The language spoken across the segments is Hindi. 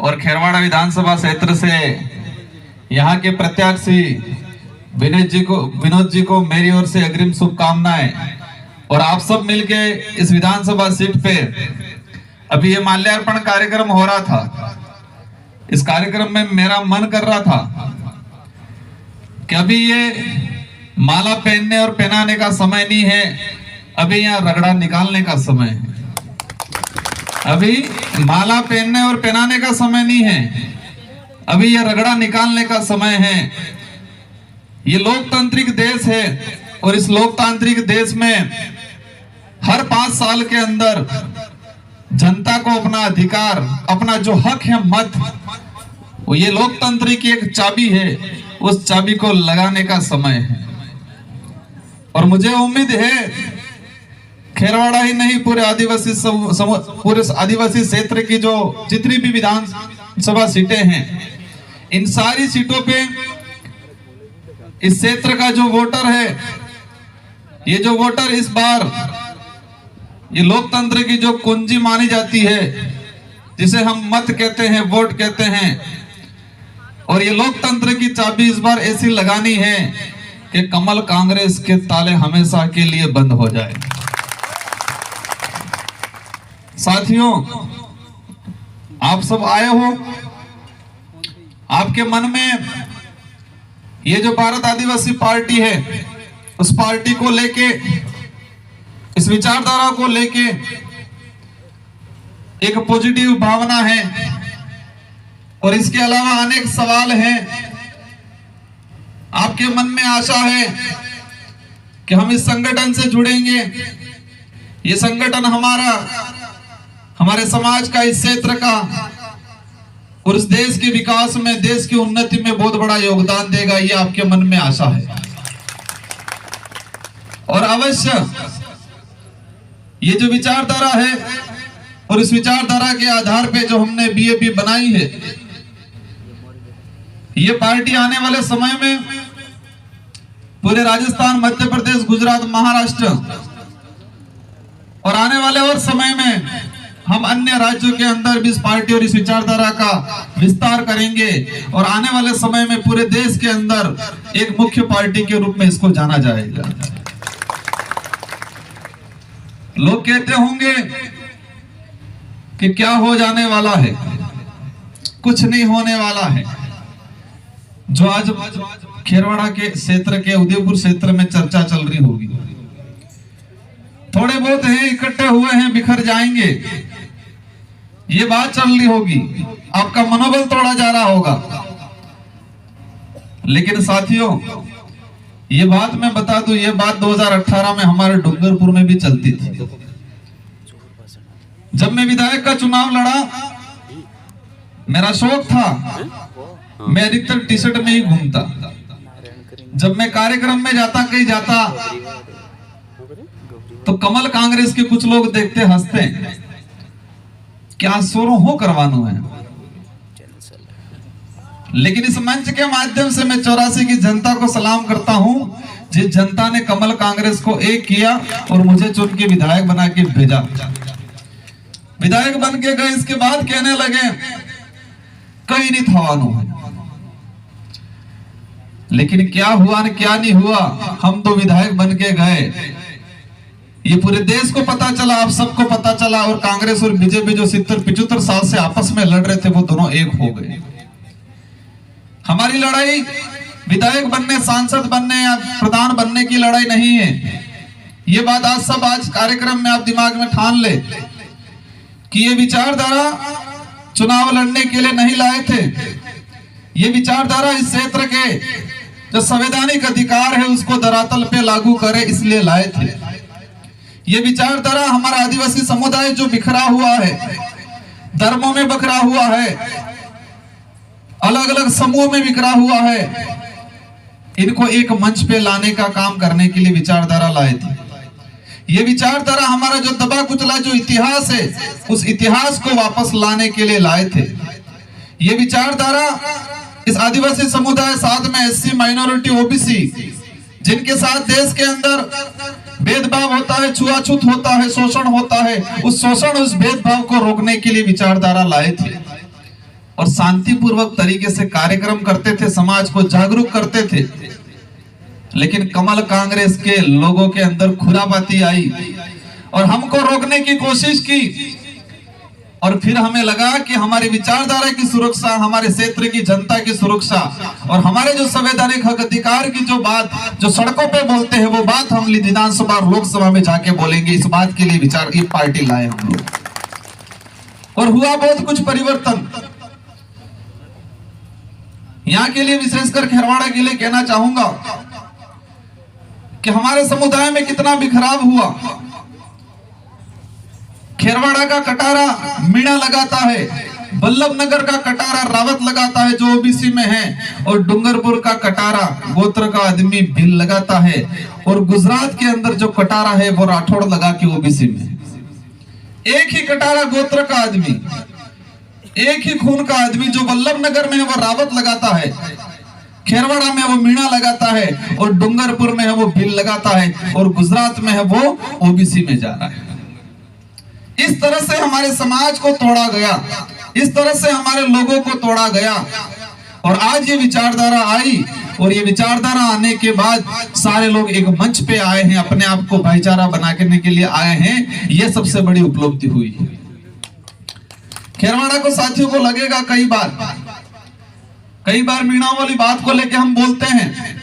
और खेरवाड़ा विधानसभा क्षेत्र से यहाँ के प्रत्याशी विनोद जी को मेरी ओर से अग्रिम शुभकामनाएं। और आप सब मिलके इस विधानसभा सीट पे अभी ये माल्यार्पण कार्यक्रम हो रहा था। इस कार्यक्रम में मेरा मन कर रहा था कि अभी ये माला पहनने और पहनाने का समय नहीं है, अभी यहाँ रगड़ा निकालने का समय है। अभी माला पहनने और पहनाने का समय नहीं है, अभी ये रगड़ा निकालने का समय है। ये लोकतांत्रिक देश है और इस लोकतांत्रिक देश में हर 5 साल के अंदर जनता को अपना अधिकार, अपना जो हक है मत, वो ये लोकतंत्र की एक चाबी है, उस चाबी को लगाने का समय है। और मुझे उम्मीद है खेरवाड़ा ही नहीं, पूरे आदिवासी क्षेत्र की जो जितनी भी विधानसभा सीटें हैं, इन सारी सीटों पे इस क्षेत्र का जो वोटर है, ये जो वोटर इस बार ये लोकतंत्र की जो कुंजी मानी जाती है, जिसे हम मत कहते हैं, वोट कहते हैं, और ये लोकतंत्र की चाबी इस बार ऐसी लगानी है कि कमल कांग्रेस के ताले हमेशा के लिए बंद हो जाए। साथियों, आप सब आए हो, आपके मन में ये जो भारत आदिवासी पार्टी है, उस पार्टी को लेके, इस विचारधारा को लेके एक पॉजिटिव भावना है और इसके अलावा अनेक सवाल हैं। आपके मन में आशा है कि हम इस संगठन से जुड़ेंगे, ये संगठन हमारे समाज का, इस क्षेत्र का और इस देश के विकास में, देश की उन्नति में बहुत बड़ा योगदान देगा, ये आपके मन में आशा है। और अवश्य ये जो विचारधारा है और इस विचारधारा के आधार पे जो हमने बीएपी बनाई है, ये पार्टी आने वाले समय में पूरे राजस्थान, मध्य प्रदेश, गुजरात, महाराष्ट्र और आने वाले और समय में हम अन्य राज्यों के अंदर भी इस पार्टी और इस विचारधारा का विस्तार करेंगे और आने वाले समय में पूरे देश के अंदर एक मुख्य पार्टी के रूप में इसको जाना जाएगा। लोग कहते होंगे कि क्या हो जाने वाला है, कुछ नहीं होने वाला है। जो आज खेरवाड़ा के क्षेत्र के, उदयपुर क्षेत्र में चर्चा चल रही होगी, थोड़े बहुत हैं, इकट्ठे हुए हैं, बिखर जाएंगे, ये बात चल रही होगी, आपका मनोबल तोड़ा जा रहा होगा। लेकिन साथियों, ये बात मैं बता दूं, ये बात 2018 में हमारे डूंगरपुर में भी चलती थी। जब मैं विधायक का चुनाव लड़ा, मेरा शौक था, मैं अधिकतर टी शर्ट में ही घूमता। जब मैं कार्यक्रम में जाता, कहीं जाता, तो कमल कांग्रेस के कुछ लोग देखते, हंसते, क्या सोरो हो करवानो है। लेकिन इस मंच के माध्यम से मैं 84 की जनता को सलाम करता हूं, जिस जनता ने कमल कांग्रेस को एक किया और मुझे चुन के विधायक बना के भेजा। विधायक बन के गए, इसके बाद कहने लगे कहीं नहीं थवानो है। लेकिन क्या हुआ न क्या नहीं हुआ, हम तो विधायक बन के गए, ये पूरे देश को पता चला, आप सबको पता चला। और कांग्रेस और बीजेपी जो 70-75 साल से आपस में लड़ रहे थे, वो दोनों एक हो गए। हमारी लड़ाई विधायक बनने, सांसद बनने या प्रधान बनने की लड़ाई नहीं है। ये बात आज कार्यक्रम में आप दिमाग में ठान ले कि ये विचारधारा चुनाव लड़ने के लिए नहीं लाए थे। ये विचारधारा इस क्षेत्र के जो संवैधानिक अधिकार है उसको धरातल पे लागू करे, इसलिए लाए थे। ये विचारधारा हमारा आदिवासी समुदाय जो बिखरा हुआ है, धर्मों में बिखरा हुआ है, अलग अलग समूह में बिखरा हुआ है, इनको एक मंच पे लाने का काम करने के लिए विचारधारा लाए थे। ये विचारधारा हमारा जो दबा कुचला जो इतिहास है, उस इतिहास को वापस लाने के लिए लाए थे। ये विचारधारा इस आदिवासी समुदाय, साथ में एससी, माइनॉरिटी, ओबीसी, जिनके साथ देश के अंदर भेदभाव होता है, छुआछूत होता है, शोषण होता है, उस शोषण, उस भेदभाव को रोकने के लिए विचारधारा लाए थे। और शांतिपूर्वक तरीके से कार्यक्रम करते थे, समाज को जागरूक करते थे। लेकिन कमल कांग्रेस के लोगों के अंदर खुरापाती आई और हमको रोकने की कोशिश की, और फिर हमें लगा कि हमारी विचारधारा की सुरक्षा, हमारे क्षेत्र की जनता की सुरक्षा और हमारे जो संवैधानिक हक अधिकार की जो बात जो सड़कों पे बोलते हैं, वो बात हम विधानसभा और लोकसभा में जाके बोलेंगे। इस बात के लिए विचार ये पार्टी लाए हम लोग, और हुआ बहुत कुछ परिवर्तन। यहाँ के लिए विशेषकर खेरवाड़ा के लिए कहना चाहूंगा कि हमारे समुदाय में कितना बिखराव हुआ। खेरवाड़ा का कटारा मीणा लगाता है, बल्लभ नगर का कटारा रावत लगाता है जो ओबीसी में है, और डूंगरपुर का कटारा गोत्र का आदमी भिल लगाता है, और गुजरात के अंदर जो कटारा है वो राठौड़ लगा के ओबीसी में। एक ही कटारा गोत्र का आदमी, एक ही खून का आदमी, जो बल्लभ नगर में है वो रावत लगाता है, खेरवाड़ा में वो मीणा लगाता है, और डूंगरपुर में है वो भिल लगाता है, और गुजरात में है वो ओबीसी में जा रहा है। इस तरह से हमारे समाज को तोड़ा गया, इस तरह से हमारे लोगों को तोड़ा गया। और आज ये विचारधारा आई, और ये विचारधारा आने के बाद सारे लोग एक मंच पे आए हैं, अपने आप को भाईचारा बनाने के लिए आए हैं। ये सबसे बड़ी उपलब्धि हुई है। खेरवाड़ा को साथियों को लगेगा कई बार मीणा वाली बात को लेके हम बोलते हैं,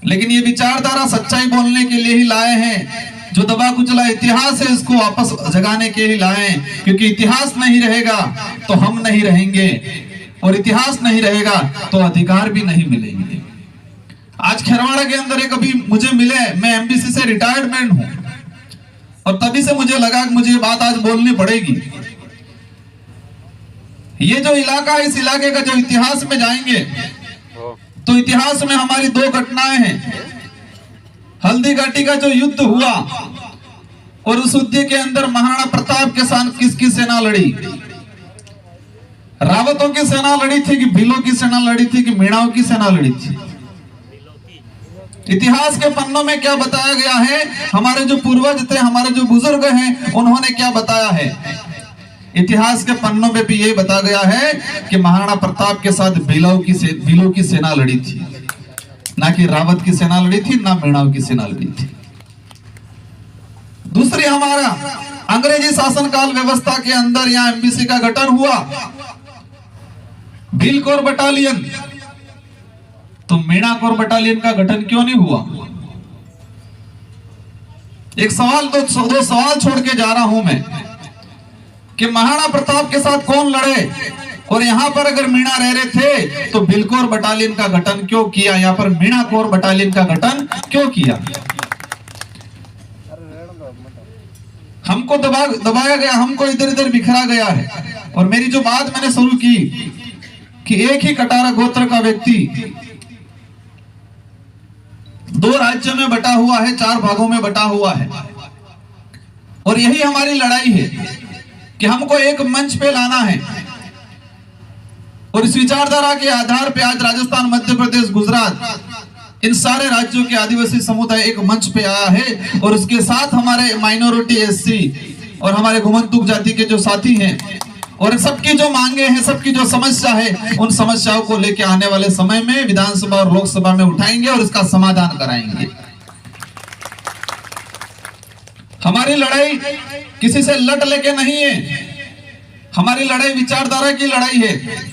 लेकिन ये विचारधारा सच्चाई बोलने के लिए ही लाए हैं। जो दबा कुचला इतिहास है इसको वापस जगाने के लिए लाए, क्योंकि इतिहास नहीं रहेगा तो हम नहीं रहेंगे, और इतिहास नहीं रहेगा तो अधिकार भी नहीं मिलेंगे। आज खेरवाड़ा के अंदर एक अभी मुझे मिले, मैं एमबीसी से रिटायर्डमेंट हूं, और तभी से मुझे लगा कि मुझे ये बात आज बोलनी पड़ेगी। ये जो इलाका है, इस इलाके का जो इतिहास में जाएंगे तो इतिहास में हमारी दो घटनाएं हैं। हल्दी घाटी का जो युद्ध हुआ, और उस युद्ध के अंदर महाराणा प्रताप के साथ किसकी सेना लड़ी? रावतों की सेना लड़ी थी कि भीलों की सेना लड़ी थी कि मीणाओं की सेना लड़ी थी? इतिहास के पन्नों में क्या बताया गया है? हमारे जो पूर्वज थे, हमारे जो बुजुर्ग हैं, उन्होंने क्या बताया है? इतिहास के पन्नों में भी यही बताया गया है कि महाराणा प्रताप के साथ भीलों की सेना लड़ी थी, ना कि रावत की सेना लड़ी थी, ना मीणाओं की सेना लड़ी थी। दूसरी, हमारा अंग्रेजी शासनकाल व्यवस्था के अंदर यहाँ एमबीसी का गठन हुआ, भील कोर बटालियन, तो मीणा कोर बटालियन का गठन क्यों नहीं हुआ? एक सवाल, दो सवाल छोड़ के जा रहा हूं मैं कि महाराणा प्रताप के साथ कौन लड़े, और यहाँ पर अगर मीणा रह रहे थे तो भिलकोर बटालियन का गठन क्यों किया? यहाँ पर मीणा कोर बटालियन का गठन क्यों किया? हमको दबाया गया, हमको इधर इधर बिखरा गया है। और मेरी जो बात मैंने शुरू की कि एक ही कटारा गोत्र का व्यक्ति दो राज्यों में बटा हुआ है, 4 भागों में बटा हुआ है, और यही हमारी लड़ाई है कि हमको एक मंच पे लाना है। और इस विचारधारा के आधार पे आज राजस्थान, मध्य प्रदेश, गुजरात, इन सारे राज्यों के आदिवासी समुदाय एक मंच पे आया है, और उसके साथ हमारे माइनॉरिटी एससी और हमारे घुमंतुक जाति के जो साथी हैं, और सबकी जो मांगे हैं, सबकी जो समस्या है, उन समस्याओं को लेके आने वाले समय में विधानसभा और लोकसभा में उठाएंगे और इसका समाधान कराएंगे। हमारी लड़ाई किसी से लट लेके नहीं है, हमारी लड़ाई विचारधारा की लड़ाई है,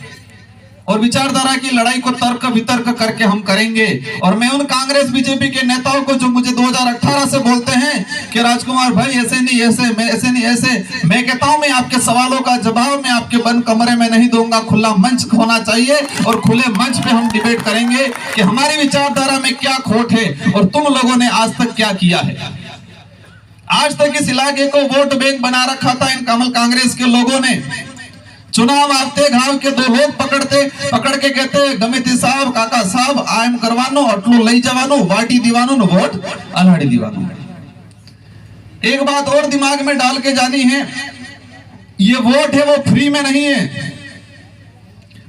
और विचारधारा की लड़ाई को तर्क वितर्क करके हम करेंगे। और मैं उन कांग्रेस बीजेपी के नेताओं को जो मुझे 2018 से बोलते हैं कि राजकुमार भाई ऐसे नहीं ऐसे, मैं ऐसे नहीं ऐसे, मैं कहता हूं मैं आपके सवालों का जवाब मैं आपके बंद कमरे में नहीं दूंगा, खुला मंच होना चाहिए, और खुले मंच पे हम डिबेट करेंगे कि हमारी विचारधारा में क्या खोट है और तुम लोगों ने आज तक क्या किया है। आज तक इस इलाके को वोट बैंक बना रखा था इन कमल कांग्रेस के लोगों ने। चुनाव आते गांव के 2 लोग पकड़ के कहते गमिती साहब, काका साहब, आयम करवानो, अटलू लई जवानो, वाटी दीवानो न वोट अलाड़ी दीवानो। एक बात और दिमाग में डाल के जानी है, ये वोट है वो फ्री में नहीं है।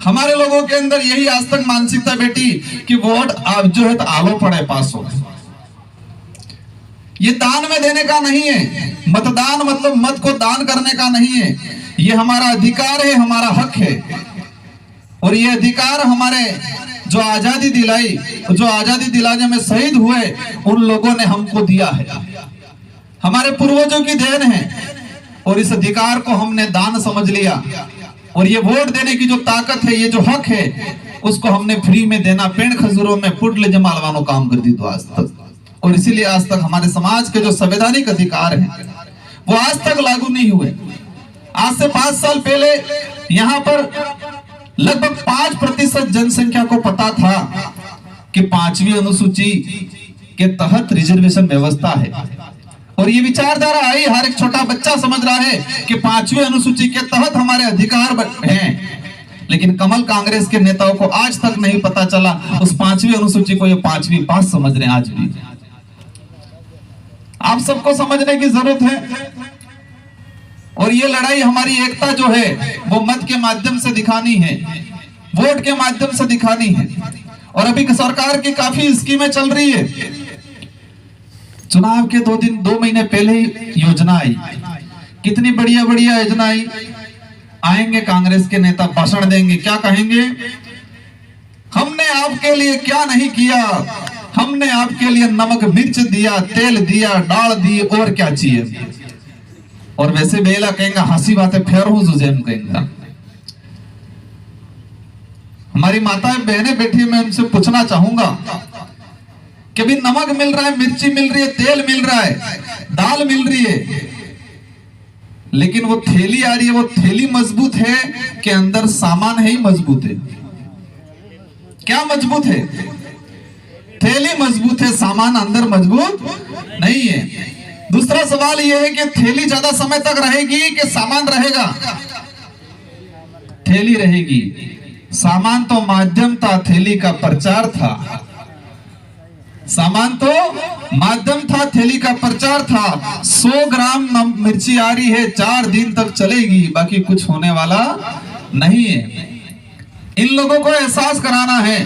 हमारे लोगों के अंदर यही आज तक मानसिकता बेटी कि वोट आप जो है तो आलो पड़े पास हो। ये दान में देने का नहीं है, मतदान मतलब मत को दान करने का नहीं है, ये हमारा अधिकार है, हमारा हक है। और ये अधिकार हमारे जो आजादी दिलाने में शहीद हुए उन लोगों ने हमको दिया है, हमारे पूर्वजों की देन है। और इस अधिकार को हमने दान समझ लिया और ये वोट देने की जो ताकत है, ये जो हक है, उसको हमने फ्री में देना पेड़ खजूरों में पुटले जमालवानो काम कर दी तो आज तक। और इसीलिए आज तक हमारे समाज के जो संवैधानिक अधिकार हैं वो आज तक लागू नहीं हुए। आज से 5 साल पहले यहाँ पर लगभग 5% जनसंख्या को पता था कि 5वीं अनुसूची के तहत रिजर्वेशन व्यवस्था है। और ये विचारधारा आई, हर एक छोटा बच्चा समझ रहा है कि 5वीं अनुसूची के तहत हमारे अधिकार हैं। लेकिन कमल कांग्रेस के नेताओं को आज तक नहीं पता चला उस 5वीं अनुसूची को ये 5वीं पास समझ रहे हैं। आज भी आप सबको समझने की जरूरत है। और ये लड़ाई हमारी एकता जो है वो मत के माध्यम से दिखानी है, वोट के माध्यम से दिखानी है। और अभी सरकार की काफी स्कीमें चल रही है। चुनाव के 2 महीने पहले ही योजना आई, कितनी बढ़िया बढ़िया योजना आई। आएंगे कांग्रेस के नेता भाषण देंगे, क्या कहेंगे? हमने आपके लिए क्या नहीं किया, हमने आपके लिए नमक मिर्च दिया, तेल दिया, दाल दी, और क्या चाहिए। और वैसे बेला कहेंगे हंसी बातें फेर हूं जुजेम कहेंगे। हमारी माताएं बहनें बैठी, मैं उनसे पूछना चाहूंगा कि अभी नमक मिल रहा है, मिर्ची मिल रही है, तेल मिल रहा है, दाल मिल रही है, लेकिन वो थैली आ रही है, वो थैली मजबूत है कि अंदर सामान है ही मजबूत है? क्या मजबूत है? थैली मजबूत है, सामान अंदर मजबूत नहीं है। दूसरा सवाल यह है कि थैली ज्यादा समय तक रहेगी कि सामान रहेगा? थैली रहेगी। सामान तो माध्यम था, थैली का प्रचार था। सामान तो माध्यम था, थैली का प्रचार था। 100 ग्राम मिर्ची आ रही है, 4 दिन तक चलेगी, बाकी कुछ होने वाला नहीं है। इन लोगों को एहसास कराना है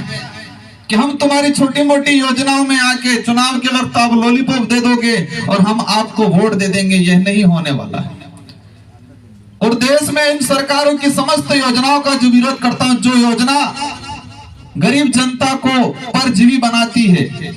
कि हम तुम्हारी छोटी मोटी योजनाओं में आके चुनाव के वक्त आप लॉलीपॉप दे दोगे और हम आपको वोट दे देंगे, यह नहीं होने वाला है। और देश में इन सरकारों की समस्त योजनाओं का जो विरोध करता हूं, जो योजना गरीब जनता को परजीवी बनाती है,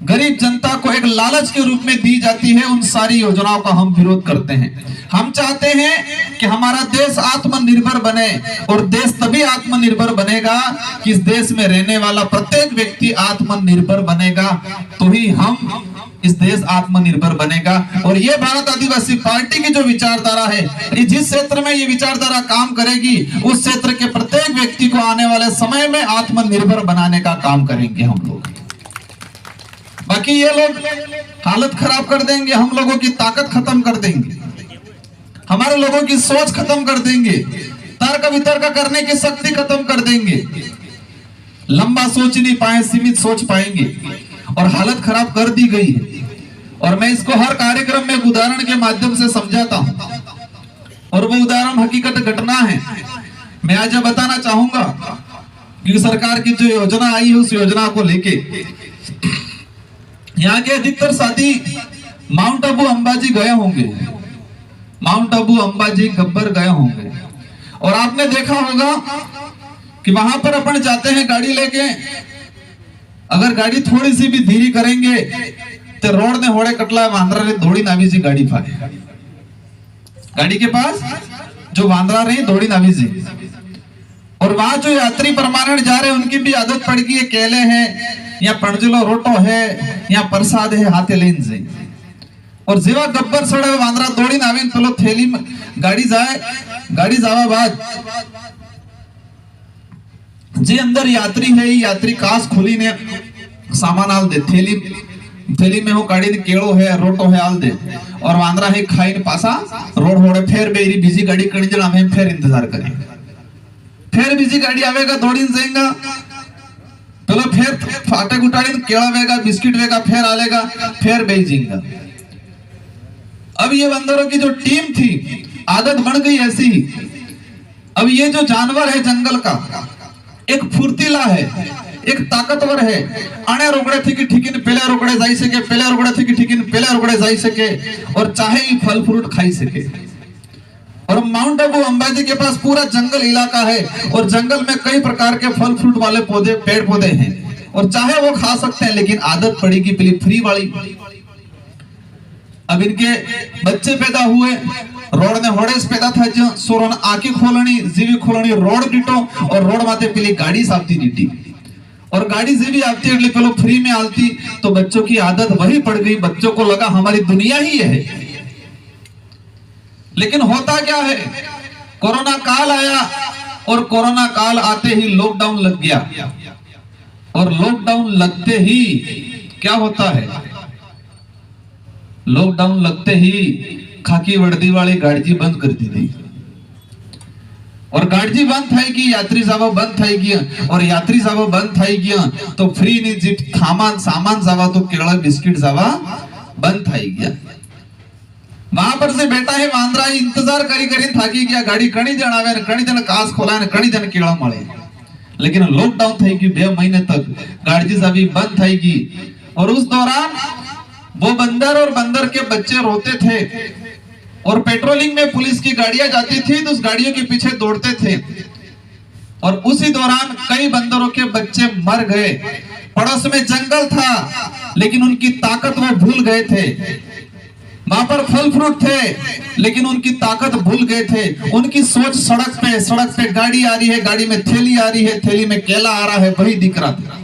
गरीब जनता को एक लालच के रूप में दी जाती है, उन सारी योजनाओं का हम विरोध करते हैं। हम चाहते हैं कि हमारा देश आत्मनिर्भर बने, और देश तभी आत्मनिर्भर बनेगा कि इस देश में रहने वाला प्रत्येक व्यक्ति आत्मनिर्भर बनेगा, तो ही हम इस देश आत्मनिर्भर बनेगा। और ये भारत आदिवासी पार्टी की जो विचारधारा है, जिस क्षेत्र में ये विचारधारा काम करेगी, उस क्षेत्र के प्रत्येक व्यक्ति को आने वाले समय में आत्मनिर्भर बनाने का काम करेंगे हम लोग। बाकी ये लोग हालत खराब कर देंगे, हम लोगों की ताकत खत्म कर देंगे, हमारे लोगों की सोच खत्म कर देंगे, तर्क वितर्क करने की शक्ति खत्म कर देंगे, लंबा सोच नहीं पाए, सीमित सोच पाएंगे, और हालत खराब कर दी गई है। और मैं इसको हर कार्यक्रम में एक उदाहरण के माध्यम से समझाता हूं, और वो उदाहरण हकीकत घटना है। मैं आज बताना चाहूंगा कि सरकार की जो योजना आई है, उस योजना को लेके यहाँ के अधिकतर साथी माउंट आबू अंबाजी गए होंगे, माउंट आबू अंबाजी गब्बर गए होंगे, और आपने देखा होगा कि वहां पर अपन जाते हैं गाड़ी लेके, अगर गाड़ी थोड़ी सी भी धीरे करेंगे तो रोड ने होड़े कटला वांद्रा रे दौड़ी नावी जी गाड़ी फाड़े, गाड़ी के पास जो वांद्रा रही दौड़ी नावी जी। और वहां जो यात्री परमानेंट जा रहे हैं उनकी भी आदत पड़ गई है, केले हैं या पणजुलो रोटो है या प्रसाद है, हाथे लेन से। और जेवा गब्बर सड़े वांद्रा दौड़ी नावी पेलो थैली में गाड़ी जाए, गाड़ी जावा बाद जे अंदर यात्री है, यात्री कास खुली ने सामान आल दे, थैली में हो गाड़ी केड़ो है, रोटो है आल दे, और वांद्रा है खाई ने पासा रोड होड़े फेर बेरी बिजी गाड़ी कड़ी जला में फेर इंतजार करें, फिर बिजी गाड़ी आवेगा दौड़ी जाएगा, चलो फिर फाटक उठाड़ी केड़ा वेगा, बिस्किट वेगा, फिर आलेगा, फिर बेजिंगा। अब ये बंदरों की जो टीम थी, आदत बन गई ऐसी। अब ये जो जानवर है जंगल का, एक फुर्तीला है, एक ताकतवर है, अने रोकड़े थी कि ठीकिन पहले रोकड़े जाई सके, पहले रोकड़े थी कि ठीकिन पहले रोकड़े जाई सके, और चाहे ही फल फ्रूट खाई सके। और माउंट आबू अंबाजी के पास पूरा जंगल इलाका है और जंगल में कई प्रकार के फल फ्रूट वाले पौधे पेड़ पौधे हैं और चाहे वो खा सकते हैं, लेकिन आदत पड़ेगी पहले फ्री वाली। अब इनके बच्चे पैदा हुए, रोड ने होड़ेस पैदा था जो सोरन आंखी खोलनी जीवी खोलनी रोड डिटो और रोड माते पहले गाड़ी साफती डिटी और गाड़ी जीवी आती એટલે પેલો फ्री में आती, तो बच्चों की आदत वही पड़ गई। बच्चों को लगा हमारी दुनिया ही है। लेकिन होता क्या है, कोरोना काल आया और कोरोना काल आते ही लॉकडाउन लग गया और लॉकडाउन लगते ही क्या होता है, लॉकडाउन लगते ही खाकी वर्दी वाली गाड़ी बंद कर दी थी और गाड़ी बंद थाई यात्री जावा बंद थाई और यात्री जावा बंद थाई तो फ्री ની જે सामान जावा तो केळा बिस्किट जावा बंद थाई गया। वहां पर से बेटा है वांद्रा इंतजार करी करी थाकी गया, गाड़ी कणी जण आवे ने कणी जण कास खोला ने कणी जण केळा मळे। लेकिन लॉकडाउन થઈ ગયું 2 महीने तक गाड़ी जावी बंद થઈ गई और उस दौरान वो बंदर और बंदर के बच्चे रोते थे और पेट्रोलिंग में पुलिस की गाड़ियां जाती थी तो उस गाड़ियों के पीछे दौड़ते थे और उसी दौरान कई बंदरों के बच्चे मर गए। पड़ोस में जंगल था लेकिन उनकी ताकत वो भूल गए थे। वहां पर फल फ्रूट थे लेकिन उनकी ताकत भूल गए थे। उनकी सोच सड़क पे गाड़ी आ रही है, गाड़ी में थैली आ रही है, थैली में केला आ रहा है, वही दिख रहा था।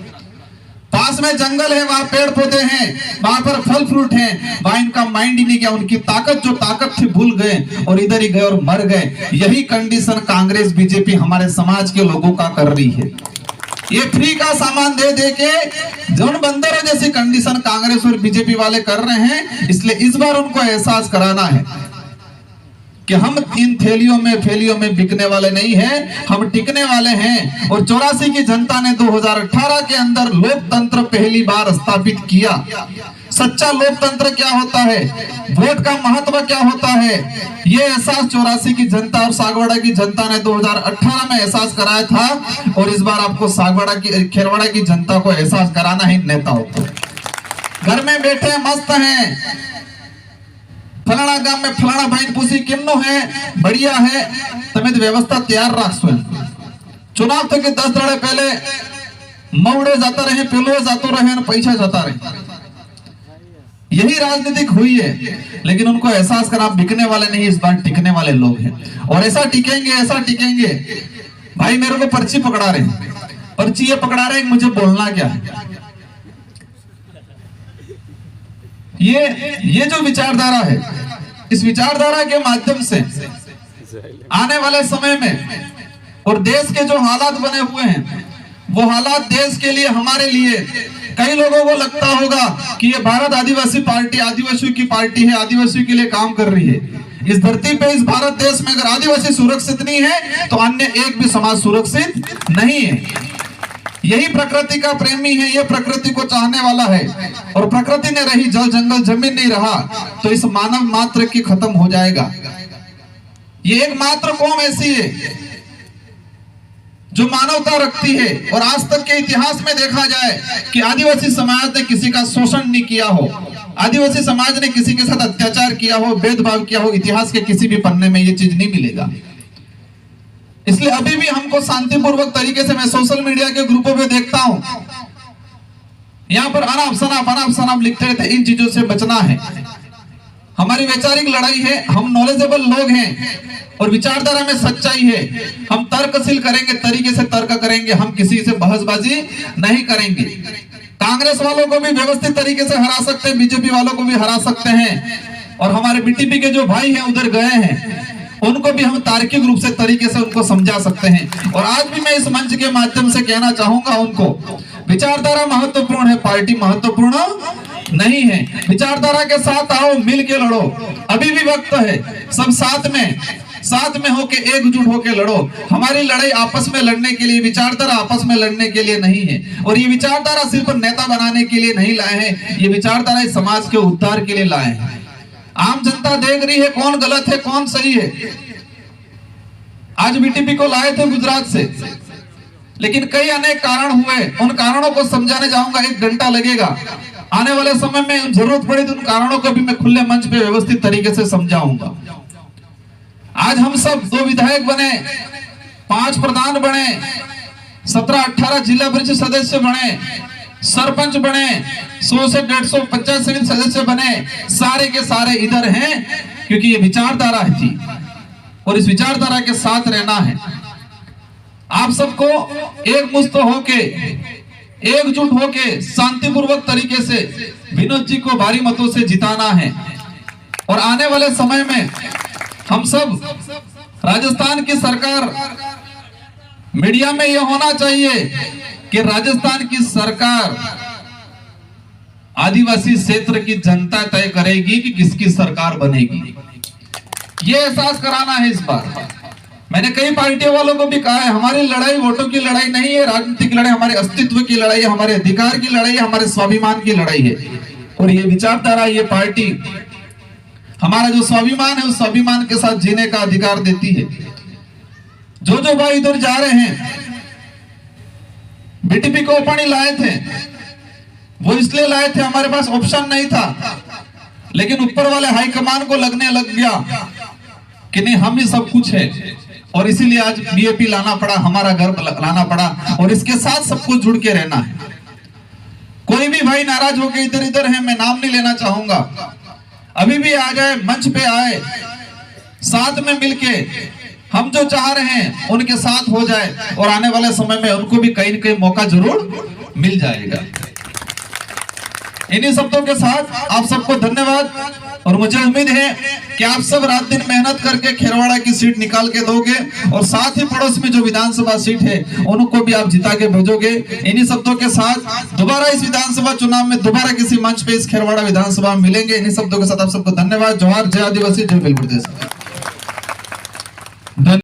पास में जंगल है, वहां पेड़ पौधे हैं, वहां पर फल फ्रूट हैं, वहां इनका माइंड ही नहीं गया। उनकी जो ताकत थी भूल गए और इधर ही गए और मर गए। यही कंडीशन कांग्रेस बीजेपी हमारे समाज के लोगों का कर रही है। ये फ्री का सामान दे दे के जन बंदरों जैसी कंडीशन कांग्रेस और बीजेपी वाले कर रहे हैं। इसलिए इस बार उनको एहसास कराना है कि हम इन थैलियों में बिकने वाले नहीं हैं, हम टिकने वाले हैं। और 84 की जनता ने 2018 के अंदर लोकतंत्र पहली बार स्थापित किया। सच्चा लोकतंत्र क्या होता है, वोट का महत्व क्या होता है, ये एहसास 84 की जनता और सागवाड़ा की जनता ने 2018 में एहसास कराया था और इस बार आपको खेरवाड़ा की जनता को एहसास कराना है। नेताओं को घर में बैठे मस्त हैं, फलाना गांव में फलाना भाई पूछी किन्नो है, बढ़िया है, तमें व्यवस्था तैयार रखो। चुनाव तो के 10 दाड़े पहले मौड़े जाता रहे, पेलो जातो रहे, पैसा जाता रहे। यही राजनीतिक हुई है। लेकिन उनको एहसास करा बिकने वाले नहीं, इस बार टिकने वाले लोग हैं और ऐसा टिकेंगे। भाई मेरे को पर्ची पकड़ा रहे, पर्ची ये पकड़ा रहे, मुझे बोलना क्या है। ये जो विचारधारा है, इस विचारधारा के माध्यम से आने वाले समय में और देश के जो हालात बने हुए हैं, वो हालात देश के लिए, हमारे लिए, कई लोगों को लगता होगा कि ये भारत आदिवासी पार्टी आदिवासियों की पार्टी है, आदिवासियों के लिए काम कर रही है। इस धरती पे, इस भारत देश में अगर आदिवासी सुरक्षित नहीं है तो अन्य एक भी समाज सुरक्षित नहीं है। यही प्रकृति का प्रेमी है, ये प्रकृति को चाहने वाला है और प्रकृति ने रही, जल जंगल जमीन नहीं रहा तो इस मानव मात्र की खत्म हो जाएगा। ये एक मात्र कौम ऐसी है जो मानवता रखती है और आज तक के इतिहास में देखा जाए कि आदिवासी समाज ने किसी का शोषण नहीं किया हो, आदिवासी समाज ने किसी के साथ अत्याचार किया हो, भेदभाव किया हो, इतिहास के किसी भी पन्ने में ये चीज नहीं मिलेगा। इसलिए अभी भी हमको शांतिपूर्वक तरीके से, मैं सोशल मीडिया के ग्रुपों में देखता हूं, यहाँ पर अनाप शनाप लिखते रहते, इन चीजों से बचना है। हमारी वैचारिक लड़ाई है, हम नॉलेजेबल लोग हैं और विचारधारा में सच्चाई है। हम तर्कशील करेंगे, तरीके से तर्क करेंगे, हम किसी से बहसबाजी नहीं करेंगे। कांग्रेस वालों को भी व्यवस्थित तरीके से हरा सकते हैं, बीजेपी वालों को भी हरा सकते हैं और हमारे बीटीपी के जो भाई हैं उधर गए हैं, उनको भी हम तार्किक रूप से तरीके से उनको समझा सकते हैं। और आज भी मैं इस मंच के माध्यम से कहना चाहूंगा उनको, विचारधारा महत्वपूर्ण है, पार्टी महत्वपूर्ण नहीं है। विचारधारा के साथ आओ, मिल के लड़ो, अभी भी वक्त है। सब साथ में होके एकजुट होके लड़ो। हमारी लड़ाई आपस में लड़ने के लिए, विचारधारा आपस में लड़ने के लिए नहीं है। और ये विचारधारा सिर्फ नेता बनाने के लिए नहीं लाए हैं, ये विचारधारा इस समाज के उद्धार के लिए लाए हैं। आम जनता देख रही है कौन गलत है कौन सही है। आज बीटीपी को लाए थे गुजरात से, लेकिन कई अनेक कारण हुए, उन कारणों को समझाने जाऊंगा, 1 घंटा लगेगा। आने वाले समय में जरूरत पड़े तो उन कारणों को भी मैं खुले मंच पे व्यवस्थित तरीके से समझाऊंगा। आज हम सब 2 विधायक बने, 5 प्रधान बने, 17-18 जिला परिषद सदस्य बने, सरपंच बने, 100 से 150 पंचायत समिति सदस्य बने, सारे के सारे इधर हैं क्योंकि ये विचारधारा थी और इस विचारधारा के साथ रहना है। आप सबको एक मुस्त होके, एकजुट होके, शांतिपूर्वक तरीके से विनोद जी को भारी मतों से जिताना है। और आने वाले समय में हम सब राजस्थान की सरकार, मीडिया में यह होना चाहिए कि राजस्थान की सरकार आदिवासी क्षेत्र की जनता तय करेगी कि किसकी सरकार बनेगी। ये एहसास कराना है इस बार। मैंने कई पार्टियों वालों को भी कहा है, हमारी लड़ाई वोटों की लड़ाई नहीं है, राजनीतिक लड़ाई हमारे अस्तित्व की लड़ाई है, हमारे अधिकार की लड़ाई है, हमारे स्वाभिमान की लड़ाई है। और ये विचारधारा, ये पार्टी हमारा जो स्वाभिमान है उस स्वाभिमान के साथ जीने का अधिकार देती है। जो जो भाई इधर जा रहे हैं, बीटीपी को पानी लाए थे, वो इसलिए लाए थे, हमारे पास ऑप्शन नहीं था, लेकिन ऊपर वाले हाईकमान को लगने लग गया कि नहीं हम ही सब कुछ है, और इसीलिए आज बीएपी लाना पड़ा, हमारा गर्व लाना पड़ा, और इसके साथ सबको जुड़ के रहना है। कोई भी भाई नाराज होकर इधर इधर है, मैं नाम नहीं लेना चाहूंगा, अभी भी आ जाए, मंच पे आए, साथ में मिलके हम जो चाह रहे हैं उनके साथ हो जाए, और आने वाले समय में उनको भी कहीं न कहीं मौका जरूर मिल जाएगा। इन्हीं शब्दों के साथ आप सबको धन्यवाद, और मुझे उम्मीद है कि आप सब रात दिन मेहनत करके खेरवाड़ा की सीट निकाल के दोगे, और साथ ही पड़ोस में जो विधानसभा सीट है उनको भी आप जिता के भेजोगे। इन्हीं शब्दों के साथ दोबारा इस विधानसभा चुनाव में दोबारा किसी मंच पे इस खेरवाड़ा विधानसभा में मिलेंगे। इन्हीं शब्दों के साथ आप सबको धन्यवाद। जोहार, जय आदिवासी, जय बिलबुर्देश।